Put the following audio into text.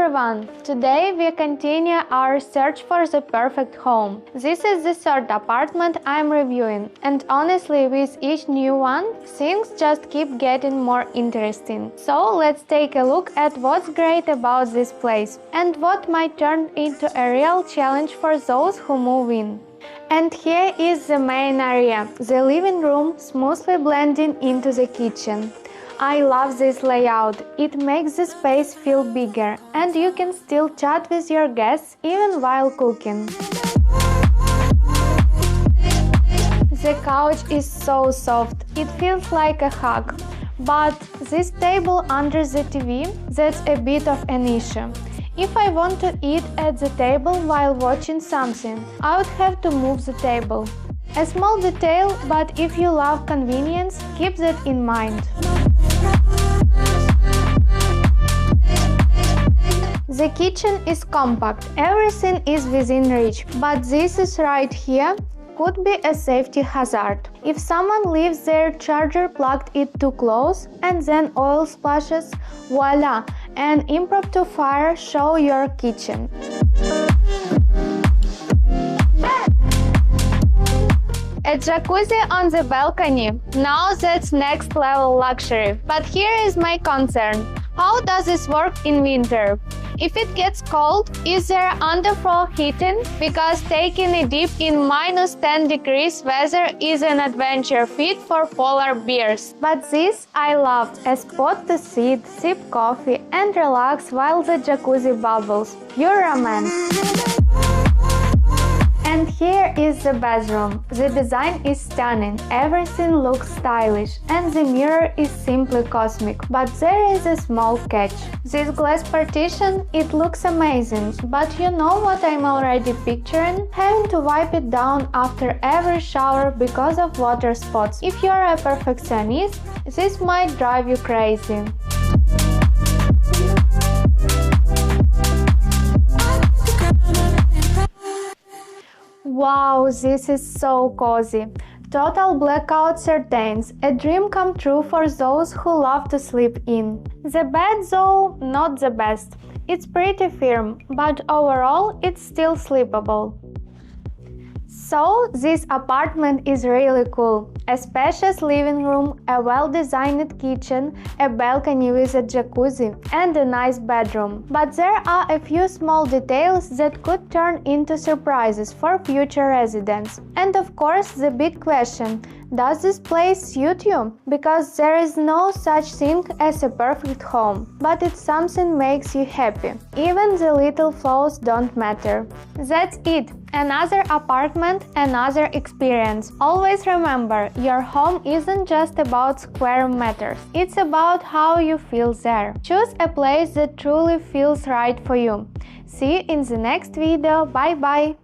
everyone! Today we continue our search for the perfect home. This is the third apartment I'm reviewing, and honestly, with each new one, things just keep getting more interesting. So let's take a look at what's great about this place, and what might turn into a real challenge for those who move in. And here is the main area, the living room smoothly blending into the kitchen. I love this layout, it makes the space feel bigger, and you can still chat with your guests even while cooking. The couch is so soft, it feels like a hug. But this table under the TV, that's a bit of an issue. If I want to eat at the table while watching something, I would have to move the table. A small detail, but if you love convenience, keep that in mind. The kitchen is compact, everything is within reach, but this is right here could be a safety hazard. If someone leaves their charger plugged in too close and then oil splashes, voila, an impromptu fire show your kitchen. A jacuzzi on the balcony. Now that's next level luxury. But here is my concern. How does this work in winter? If it gets cold, is there underfloor heating? Because taking a dip in -10 degrees weather is an adventure fit for polar bears. But this I loved, a spot to sit, sip coffee and relax while the jacuzzi bubbles. Pure romance. And here is the bathroom. The design is stunning, everything looks stylish, and the mirror is simply cosmic. But there is a small catch. This glass partition, it looks amazing, but you know what I'm already picturing? Having to wipe it down after every shower because of water spots. If you're a perfectionist, this might drive you crazy. Wow, this is so cozy. Total blackout curtains, a dream come true for those who love to sleep in. The bed though, not the best. It's pretty firm, but overall it's still sleepable. So, this apartment is really cool. A spacious living room, a well-designed kitchen, a balcony with a jacuzzi, and a nice bedroom. But there are a few small details that could turn into surprises for future residents. And of course, the big question, does this place suit you? Because there is no such thing as a perfect home, but if something makes you happy, even the little flaws don't matter. That's it. Another apartment, another experience. Always remember, your home isn't just about square meters. It's about how you feel there. Choose a place that truly feels right for you. See you in the next video. Bye bye!